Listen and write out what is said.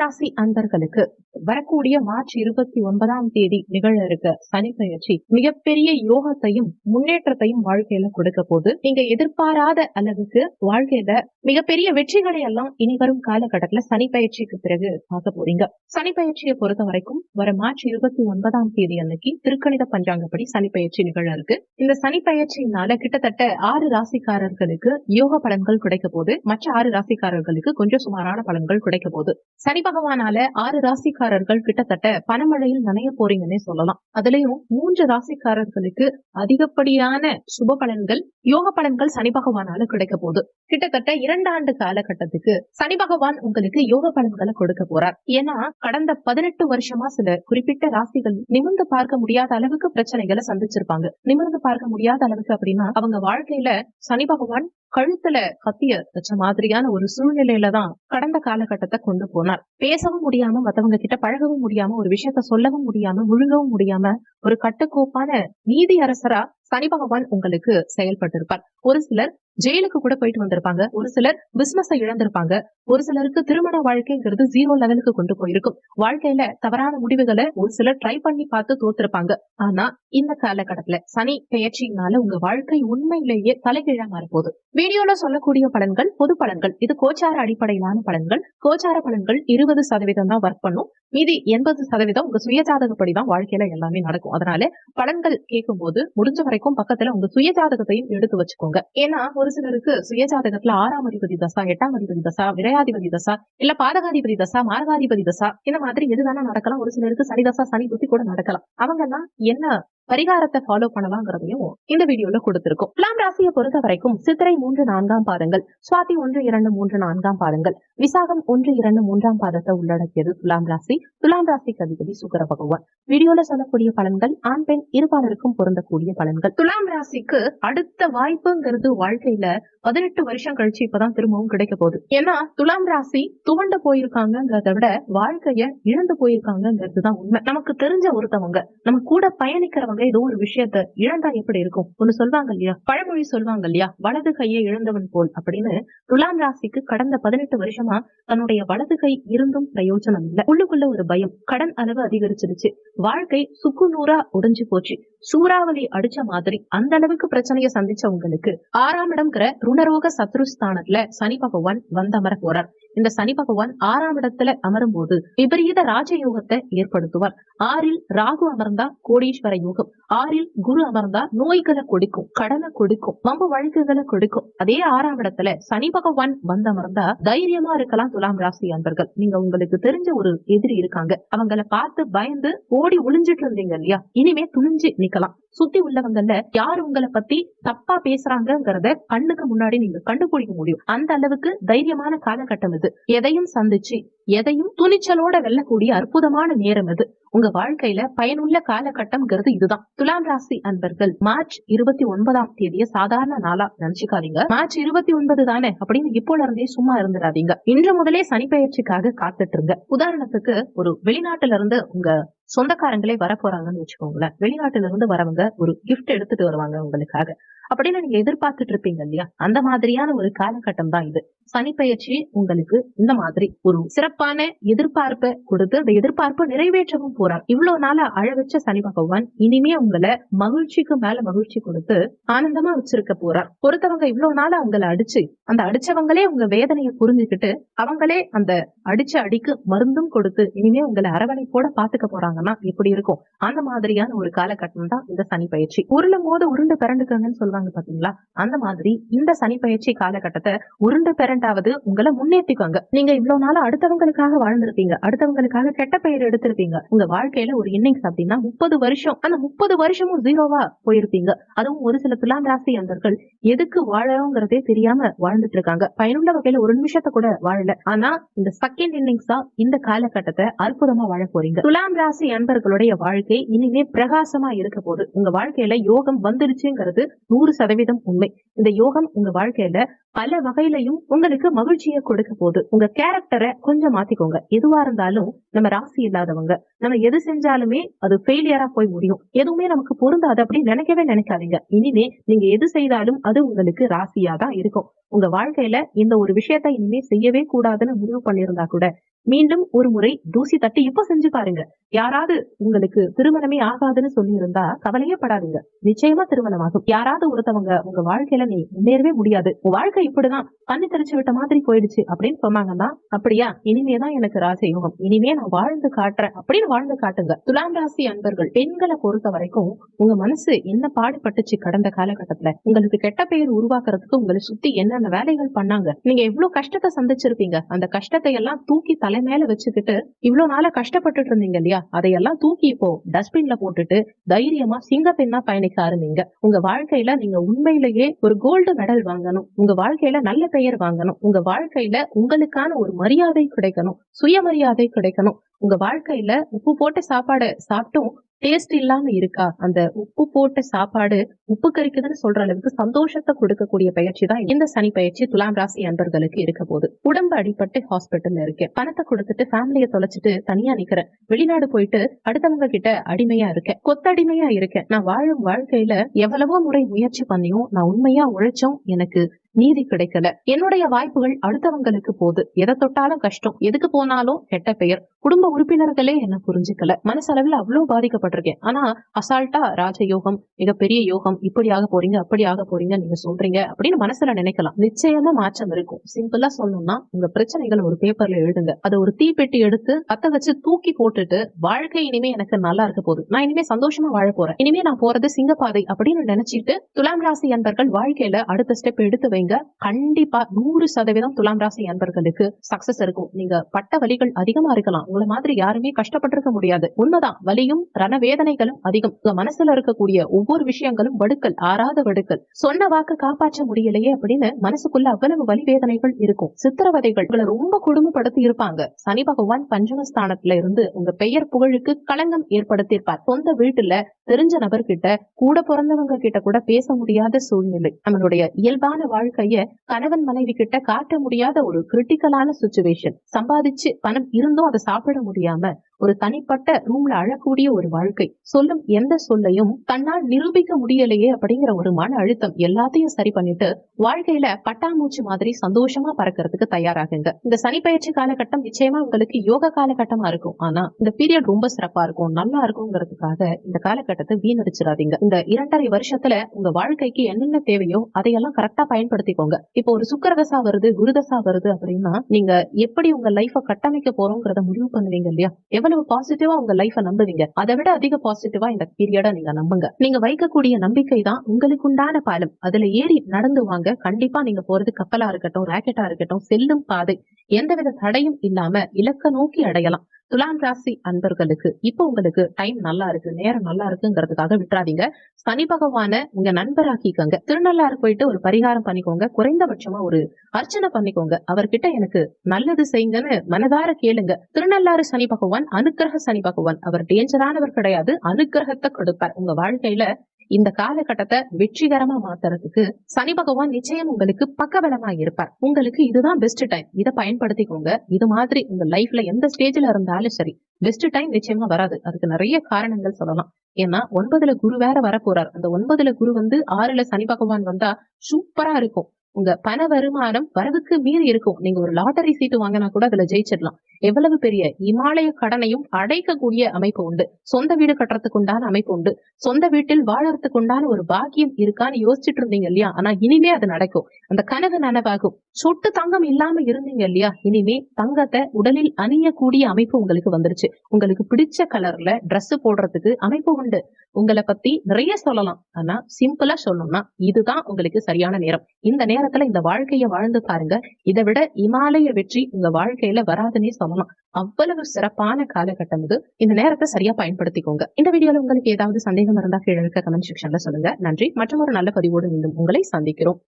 ராசி அன்பர்களுக்கு வரக்கூடிய மார்ச் 29ஆம் தேதி நிகழ இருக்க சனி பெயர்ச்சி மிகப்பெரிய யோகத்தையும் முன்னேற்றத்தையும் வாழ்க்கையில கொடுக்க போது நீங்க எதிர்பாராத அளவுக்கு வாழ்க்கையில மிகப்பெரிய வெற்றிகளை எல்லாம் இனி வரும் காலகட்டத்துல சனி பயிற்சிக்கு பிறகு பார்க்க போறீங்க. சனி பயிற்சியை பொறுத்த வரைக்கும் வர மார்ச் 29ஆம் தேதி அன்னைக்கு திருக்கணித பஞ்சாங்கப்படி சனி பயிற்சி நிகழ இருக்கு. இந்த சனி பயிற்சியினால கிட்டத்தட்ட 6 ராசிக்காரர்களுக்கு யோக பலன்கள் கிடைக்க போது, மற்ற 6 ராசிக்காரர்களுக்கு கொஞ்சம் சுமாரான பலன்கள் கிடைக்க போகுது. சனி பகவானால 6 ராசிக்காரர்கள் கிட்டத்தட்ட பணமழையில் நனைய போறீங்கன்னே சொல்லலாம். அதுலயும் 3 ராசிக்காரர்களுக்கு அதிகப்படியான சுப பலன்கள், யோக பலன்கள் சனி பகவானால கிடைக்க போகுது. கிட்டத்தட்ட 2 ஆண்டு காலகட்டத்துக்கு சனி பகவான் உங்களுக்கு யோக பலன்களை கொடுக்க போறார். ஏன்னா கடந்த 18 வருஷமா சில குறிப்பிட்ட ராசிகள் நிமிர்ந்து பார்க்க முடியாத அளவுக்கு பிரச்சனைகளை சந்திச்சிருப்பாங்க. நிமிர்ந்து பார்க்க முடியாத அளவுக்கு அப்படின்னா அவங்க வாழ்க்கையில சனி பகவான் கழுத்துல கத்திய வச்ச மாதிரியான ஒரு சூழ்நிலையில தான் கடந்த காலகட்டத்தை கொண்டு போனார். பேசவும் முடியாம, மத்தவங்க கிட்ட பழகவும் முடியாம, ஒரு விஷயத்த சொல்லவும் முடியாம, முழுங்கவும் முடியாம ஒரு கட்டுக்கோப்பான நீதி அரசரா சனி பகவான் உங்களுக்கு செயல்பட்டு இருப்பார். ஒரு சிலர் ஜெயிலுக்கு கூட போயிட்டு வந்திருப்பாங்க, ஒரு சிலர் பிசினஸை இழந்திருப்பாங்க, ஒரு சிலருக்கு திருமண வாழ்க்கைங்கிறது 0 லெவலுக்கு கொண்டு போயிருக்கும். வாழ்க்கையில தவறான முடிவுகளை ஒரு சிலர் ட்ரை பண்ணி பார்த்து தோத்திருப்பாங்க. ஆனா இந்த காலகட்டத்துல சனி பெயர்ச்சியினால உங்க வாழ்க்கை உண்மையிலேயே தலைகீழா மாறப்போகுது. வீடியோல சொல்லக்கூடிய பலன்கள் பொது பலன்கள், இது கோச்சார அடிப்படையிலான பலன்கள். கோச்சார பலன்கள் 20% தான் ஒர்க் பண்ணும், மீதி 80% உங்க சுயஜாதகப்படி தான் வாழ்க்கையில எல்லாமே நடக்கும். அதனால பலன்கள் கேட்கும் போது முடிஞ்ச வரைக்கும் பக்கத்துல உங்க சுயஜாதகத்தையும் எடுத்து வச்சுக்கோங்க. ஏன்னா ஒரு சிலருக்கு சுயஜாதகத்துல 6ஆம் அதிபதி தசா, 8ஆம் அதிபதி தசா, விரையாதிபதி தசா, இல்ல பாதகாதிபதி தசா, மாரகாதிபதி தசா, இந்த மாதிரி எதுதானே நடக்கலாம். ஒரு சிலருக்கு சனி தசா, சனி புத்தி கூட நடக்கலாம். அவங்க எல்லாம் என்ன பரிகாரத்தை ஃபாலோ பண்ணலாங்கிறதையும் இந்த வீடியோல கொடுத்திருக்கோம். துலாம் ராசியை பொறுத்த வரைக்கும் சித்திரை 3, 4ஆம் பாதங்கள், சுவாதி 1, 2, 3, 4ஆம் பாதங்கள், விசாகம் 1, 2, 3ஆம் பாதத்தை உள்ளடக்கியது துலாம் ராசி. துலாம் ராசிக்கு அதிபதி சுக்கிர பகவான். வீடியோல சொல்லக்கூடிய பலன்கள் ஆண் பெண் இருபாலருக்கும் பொருந்தக்கூடிய பலன்கள். துலாம் ராசிக்கு அடுத்த வாய்ப்புங்கிறது வாழ்க்கையில 18 வருஷம் கழிச்சு இப்பதான் திரும்பவும் கிடைக்க போகுது. ஏன்னா துலாம் ராசி துவண்டு போயிருக்காங்கிறத விட வாழ்க்கைய இழந்து போயிருக்காங்கிறதுதான் உண்மை. நமக்கு தெரிஞ்ச ஒருத்தவங்க, நம்ம கூட பயணிக்கிறவங்க ஏதோ ஒரு விஷயத்த இழந்தா எப்படி இருக்கும்? ஒண்ணு சொல்வாங்க இல்லையா, பழமொழி சொல்வாங்க இல்லையா, வலது கையை இழந்தவன் போல் அப்படின்னு. துலாம் ராசிக்கு கடந்த 18 வருஷமா தன்னுடைய வலது கை இருந்தும் பிரயோஜனம் இல்லை. உள்ளுக்குள்ள ஒரு பயம், கடன் அளவு அதிகரிச்சிருச்சு, வாழ்க்கை சுக்கு நூறா உடைஞ்சு போச்சு, சூறாவளி அடிச்ச மாதிரி அந்த அளவுக்கு பிரச்சனையை சந்திச்சவங்களுக்கு 6ஆம் இடம்ங்கிற ருணரோக சத்ருஸ்தானத்துல சனி பகவான் வந்தமர போறார். இந்த சனி பகவான் 6ஆம் இடத்துல அமரும் போது விபரீத ராஜயோகத்தை ஏற்படுத்துவார். 6ல் ராகு அமர்ந்தா கோடீஸ்வர யோகம், 6ல் குரு அமர்ந்தா நோய்களை கொடுக்கும், கடனை கொடுக்கும், வம்பு வழக்குகளை கொடுக்கும். அதே 6ஆம் இடத்துல சனி பகவான் வந்தமர்ந்தா தைரியமா இருக்கலாம். துலாம் ராசி அன்பர்கள், நீங்க உங்களுக்கு தெரிஞ்ச ஒரு எதிரி இருக்காங்க, அவங்கள பார்த்து பயந்து ஓடி ஒளிஞ்சிட்டு இருந்தீங்க இல்லையா, இனிமே துணிஞ்சு நிக்கலாம். சுத்தி உள்ளவங்கல்ல யார் உங்களை பத்தி தப்பா பேசுறாங்கிறத கண்ணுக்கு முன்னாடி நீங்க கண்டுபிடிக்க முடியும். அந்த அளவுக்கு தைரியமான காலகட்டம் இது. எதையும் சந்திச்சு எதையும் துணிச்சலோட வெல்லக்கூடிய அற்புதமான நேரம் இது. உங்க வாழ்க்கையில பயனுள்ள காலகட்டம்ங்கிறது இதுதான். துலாம் ராசி அன்பர்கள், மார்ச் 29ஆம் தேதியை சாதாரண நாளா நினைச்சுக்காதீங்க. மார்ச் 29 தானே அப்படின்னு இப்போல இருந்தே சும்மா இருந்துடாதீங்க. இன்று முதலே சனி பயிற்சிக்காக காத்துட்டு இருங்க. உதாரணத்துக்கு ஒரு வெளிநாட்டுல இருந்து உங்க சொந்தக்காரங்களே வர போறாங்கன்னு வச்சுக்கோங்களேன். வெளிநாட்டுல இருந்து வரவங்க ஒரு கிஃப்ட் எடுத்துட்டு வருவாங்க உங்களுக்காக அப்படின்னு நீங்க எதிர்பார்த்துட்டு இருப்பீங்க இல்லையா, அந்த மாதிரியான ஒரு காலகட்டம் தான் இது. சனி பயிற்சி உங்களுக்கு இந்த மாதிரி ஒரு சிறப்பான எதிர்பார்ப்பை கொடுத்து அந்த எதிர்பார்ப்பை நிறைவேற்றவும் போறார். இவ்வளவு நாளா அழ வச்ச சனி பகவான் இனிமே உங்களை மகிழ்ச்சிக்கு மேல மகிழ்ச்சி கொடுத்து ஆனந்தமா வச்சிருக்க போறார். ஒருத்தவங்க இவ்வளவு நாளா அவங்களை அடிச்சு அந்த அடிச்சவங்களே உங்க வேதனையை புரிஞ்சுக்கிட்டு அவங்களே அந்த அடிச்ச அடிக்கு மருந்தும் கொடுத்து இனிமே உங்களை அரவணைப்போட பாத்துக்க போறாங்கன்னா எப்படி இருக்கும்? அந்த மாதிரியான ஒரு காலகட்டம் தான் இந்த சனி பயிற்சி. உருளும் போது உருண்டு பிறண்டுக்கங்கன்னு சொல்லுவாங்க பாத்தீங்களா, அந்த மாதிரி இந்த சனி பயிற்சி காலகட்டத்தை உருண்டு பிறண்டாவது உங்களை முன்னேற்றிக்கோங்க. நீங்க இவ்வளவு நாள் அடுத்தவங்களுக்காக வாழ்ந்திருப்பீங்க, அடுத்தவங்களுக்காக கெட்ட பெயர் எடுத்திருப்பீங்க. உங்க வாழ்க்கையில ஒரு இன்னிங்ஸ் அப்படின்னா 30 வருஷம், அந்த 30 வருஷமும் 0வா போயிருப்பீங்க. அதுவும் ஒரு சில துலாம் ராசி அன்பர்கள் எதுக்கு வாழறோங்கிறதே தெரியாம வாழ்ந்துட்டு இருக்காங்க. பயனுள்ள வகையில ஒரு நிமிஷத்தை கூட வாழல. ஆனா இந்த செகண்ட் இன்னிங்ஸா இந்த காலகட்டத்தை அற்புதமா வாழ போறீங்க. துலாம் ராசி அன்பர்களுடைய வாழ்க்கை இனிமே பிரகாசமா இருக்க போது. உங்க வாழ்க்கையில யோகம் வந்துருச்சுங்கிறது 100% உண்மை. இந்த யோகம் உங்க வாழ்க்கையில பல வகையிலையும் உங்களுக்கு மகிழ்ச்சியை கொடுக்க போகுது. உங்க கேரக்டரை கொஞ்சம் மாத்திக்கோங்க. எதுவா இருந்தாலும் நம்ம ராசி இல்லாதவங்க, நம்ம எது செஞ்சாலுமே அது ஃபெயிலியரா போய் முடியும். எதுவுமே நமக்கு பொருந்தாது அப்படின்னு நினைக்கவே நினைக்காதீங்க. இனிமே நீங்க எது செய்தாலும் அது உங்களுக்கு ராசியா தான் இருக்கும். உங்க வாழ்க்கையில இந்த ஒரு விஷயத்த இனிமே செய்யவே கூடாதுன்னு முடிவு பண்ணிருந்தா கூட மீண்டும் ஒரு முறை தூசி தட்டி இப்ப செஞ்சு பாருங்க. யாராவது உங்களுக்கு திருமணமே ஆகாதுன்னு சொல்லி இருந்தா கவலையே படாதீங்க. நிச்சயமா திருமணமாகும். யாராவது ஒருத்தவங்க உங்க வாழ்க்கையில நீ முன்னேறவே முடியாது, உன் வாழ்க்கை இப்படிதான் கண்ணு தெரிச்சு விட்ட மாதிரி போயிடுச்சு அப்படின்னு சொன்னாங்கன்னா, அப்படியா இனிமேதான் எனக்கு ராஜயோகம், இனிமே நான் வாழ்ந்து காட்டுறேன் அப்படின்னு வாழ்ந்து காட்டுங்க. துலாம் ராசி அன்பர்கள், பெண்களை பொறுத்த வரைக்கும் உங்க மனசு என்ன பாடுபட்டுச்சு கடந்த காலகட்டத்துல, உங்களுக்கு கெட்ட பெயர் உருவாக்குறதுக்கு உங்களை சுத்தி என்னென்ன வேலைகள் பண்ணாங்க, நீங்க எவ்வளவு கஷ்டத்தை சந்திச்சிருப்பீங்க. அந்த கஷ்டத்தை எல்லாம் தூக்கி தலை மேல வச்சுக்கிட்டு இவ்வளவு நாளா கஷ்டப்பட்டுட்டு இருந்தீங்க இல்லையா, அதையெல்லாம் தூக்கி இப்போ டஸ்ட்பின்ல போட்டுட்டு தைரியமா சிங்க பெண்ணா பயணிக்க ஆரம்பிங்க. உங்க வாழ்க்கையில நீங்க உண்மையிலேயே ஒரு கோல்டு மெடல் வாங்கணும், உங்க வாழ்க்கையில நல்ல பெயர் வாங்கணும், உங்க வாழ்க்கையில உங்களுக்கான ஒரு மரியாதை கிடைக்கணும், சுயமரியாதை கிடைக்கணும். உங்க வாழ்க்கையில உப்பு போட்ட சாப்பாடு சாப்பிட்டும் டேஸ்ட் இல்லாம இருக்கா, அந்த உப்பு போட்ட சாப்பாடு உப்பு கறிக்குதுன்னு சொல்ற அளவுக்கு சந்தோஷத்தை கொடுக்கக்கூடிய பயிற்சி தான் இந்த சனி பயிற்சி துலாம் ராசி அன்பர்களுக்கு இருக்க போகுது. உடம்பு அடிபட்டு ஹாஸ்பிட்டல்ல இருக்கேன், பணத்தை கொடுத்துட்டு ஃபேமிலியை தொலைச்சிட்டு தனியா நிக்கிறேன், வெளிநாடு போயிட்டு அடுத்தவங்க கிட்ட அடிமையா இருக்கேன், கொத்தடிமையா இருக்கேன், நான் வாழும் வாழ்க்கையில எவ்வளவோ முறை முயற்சி பண்ணியும் நான் உண்மையா உழைச்சும் எனக்கு நீதி கிடைக்கல, என்னுடைய வாய்ப்புகள் அடுத்தவங்களுக்கு போகுது, எதை தொட்டாலும் கஷ்டம், எதுக்கு போனாலும் கெட்ட பெயர், குடும்ப உறுப்பினர்களே என்ன புரிஞ்சுக்கல, மனசளவில் அவ்வளவு பாதிக்கப்பட்டிருக்கேன். ஆனா அசால்ட்டா ராஜயோகம், மிகப்பெரிய யோகம், இப்படி ஆக போறீங்க அப்படி ஆக போறீங்க நீங்க சொல்றீங்க அப்படின்னு மனசுல நினைக்கலாம். நிச்சயமா மாற்றம் இருக்கும். சிம்பிளா சொல்லணும்னா உங்க பிரச்சனைகளை ஒரு பேப்பர்ல எழுதுங்க, அதை ஒரு தீப்பெட்டி எடுத்து பத்த வச்சு தூக்கி போட்டுட்டு வாழ்க்கை இனிமே எனக்கு நல்லா இருக்க போகுது, நான் இனிமே சந்தோஷமா வாழ போறேன், இனிமே நான் போறது சிங்கப்பாதை அப்படின்னு நினைச்சிட்டு துலாம் ராசி அன்பர்கள் வாழ்க்கையில அடுத்த ஸ்டெப் எடுத்து வைங்க. கண்டிப்பா 100% துலாம் ராசி அன்பர்களுக்கு சக்சஸ் இருக்கும். நீங்க பட்ட வலிகள் அதிகமா இருக்கலாம், உங்களை மாதிரி யாருமே கஷ்டப்பட்டிருக்க முடியாது, உண்மைதான். வலியும் ரணவேதனைகளும் அதிகம். உங்க மனசுல இருக்கக்கூடிய ஒவ்வொரு விஷயங்களும் வடுக்கள், ஆறாத வடுக்கள், சொன்ன வாக்கு காப்பாற்ற முடியலையே அப்படின்னு மனசுக்குள்ள அவ்வளவு வலி வேதனைகள் இருக்கும். சித்திரவதைகள் உங்களை ரொம்ப கொடுமைப்படுத்தி இருப்பாங்க. சனி பகவான் பஞ்சமஸ்தானத்துல இருந்து உங்க பெயர் புகழுக்கு களங்கம் ஏற்படுத்தியிருப்பார். சொந்த வீட்டுல தெரிஞ்ச நபர்கிட்ட, கூட பிறந்தவங்க கிட்ட கூட பேச முடியாத சூழ்நிலை, நம்மளுடைய இயல்பான வாழ்க்கைய கணவன் மனைவி கிட்ட காட்ட முடியாத ஒரு கிரிட்டிக்கலான சிச்சுவேஷன், சம்பாதிச்சு பணம் இருந்தும் அதை சாப்பிட முடியாம ஒரு தனிப்பட்ட ரூம்ல அழக்கூடிய ஒரு வாழ்க்கை, சொல்லும் எந்த சொல்லையும் தன்னால் நிரூபிக்க முடியலையே அப்படிங்கிற ஒரு மன அழுத்தம், எல்லாத்தையும் சரி பண்ணிட்டு வாழ்க்கையில பட்டாம்பூச்சி மாதிரி சந்தோஷமா பறக்கிறதுக்கு தயாராகுங்க. இந்த சனி பயிற்சி காலகட்டம் நிச்சயமா உங்களுக்கு யோக காலகட்டமா இருக்கும். ஆனா இந்த பீரியட் ரொம்ப சிறப்பா இருக்கும், நல்லா இருக்குங்கிறதுக்காக இந்த காலகட்டத்தை வீணடிச்சிடாதீங்க. இந்த 2.5 வருஷத்துல உங்க வாழ்க்கைக்கு என்னென்ன தேவையோ அதையெல்லாம் கரெக்டா பயன்படுத்திக்கோங்க. இப்போ ஒரு சுக்கிரதசா வருது, குருதசா வருது அப்படின்னா நீங்க எப்படி உங்க லைஃப கட்டமைக்க போறோங்கிறத முடிவு பண்ணுவீங்க இல்லையா, எவ்வளவு பாசிட்டிவா உங்க லைஃப நம்புவீங்க, அதை விட அதிக பாசிட்டிவா இந்த பீரியட நீங்க நம்புங்க. நீங்க வைக்கக்கூடிய நம்பிக்கை தான் உங்களுக்கு உண்டான பாலம், அதுல ஏறி நடந்து வாங்க. கண்டிப்பா நீங்க போறது கப்பலா இருக்கட்டும், ராக்கெட்டா இருக்கட்டும், செல்லும் பாதை எந்தவித தடையும் இல்லாம இலக்க நோக்கி அடையலாம். துலாம் ராசி அன்பர்களுக்கு இப்ப உங்களுக்கு டைம் நல்லா இருக்கு, நேரம் நல்லா இருக்குங்கிறதுக்காக விட்டுறாதீங்க. சனி பகவான உங்க நண்பராக்கிக்கங்க. திருநள்ளாறு போயிட்டு ஒரு பரிகாரம் பண்ணிக்கோங்க, குறைந்தபட்சமா ஒரு அர்ச்சனை பண்ணிக்கோங்க. அவர்கிட்ட எனக்கு நல்லது செய்யுங்கன்னு மனதார கேளுங்க. திருநள்ளாறு சனி பகவான் அனுக்கிரக சனி பகவான், அவர் டேஞ்சரானவர் கிடையாது, அனுக்கிரகத்தை கொடுப்பார். உங்க வாழ்க்கையில இந்த காலகட்டத்தை வெற்றிகரமா மாத்துறதுக்கு சனி பகவான் நிச்சயம் உங்களுக்கு பக்கபலமா இருப்பார். உங்களுக்கு இதுதான் பெஸ்ட் டைம், இதை பயன்படுத்திக்கோங்க. இது மாதிரி உங்க லைஃப்ல எந்த ஸ்டேஜ்ல இருந்தாலும் சரி, பெஸ்ட் டைம் நிச்சயமா வராது. அதுக்கு நிறைய காரணங்கள் சொல்லலாம். ஏன்னா 9ல குரு வேற வர போறார். அந்த 9ல குரு 6ல சனி பகவான் வந்தா சூப்பரா இருக்கும். உங்க பண வருமானம் வரவுக்கு மீறி இருக்கும். நீங்க ஒரு லாட்டரி சீட்டு வாங்கினா கூட அதுல ஜெயிச்சிடலாம். எவ்வளவு பெரிய இமாலய கடனையும் அடைக்கக்கூடிய அமைப்பு உண்டு. சொந்த வீடு கட்டுறதுக்கு உண்டான அமைப்பு உண்டு. சொந்த வீட்டில் வாழறதுக்கு உண்டான ஒரு பாக்கியம் இருக்கான்னு யோசிச்சுட்டு இருந்தீங்க இல்லையா, ஆனா இனிமே அது நடக்கும். அந்த கனவு நனவாகும். சொட்டு தங்கம் இல்லாம இருந்தீங்க இல்லையா, இனிமே தங்கத்தை உடலில் அணியக்கூடிய அமைப்பு உங்களுக்கு வந்துருச்சு. உங்களுக்கு பிடிச்ச கலர்ல டிரெஸ் போடுறதுக்கு அமைப்பு உண்டு. உங்களை பத்தி நிறைய சொல்லலாம், ஆனா சிம்பிளா சொல்லணும்னா இதுதான் உங்களுக்கு சரியான நேரம். இந்த நேரத்துல இந்த வாழ்க்கைய வாழ்ந்து பாருங்க. இதை விட இமாலய வெற்றி உங்க வாழ்க்கையில வராதுன்னே சொல்லலாம். அவ்வளவு சிறப்பான காலகட்டம் இது. இந்த நேரத்தை சரியா பயன்படுத்திக்கோங்க. இந்த வீடியோல உங்களுக்கு ஏதாவது சந்தேகம் இருந்தா கீழே இருக்க கமெண்ட் செக்ஷன்ல சொல்லுங்க. நன்றி. மற்றும் ஒரு நல்ல பதிவோடு மீண்டும் உங்களை சந்திக்கிறோம்.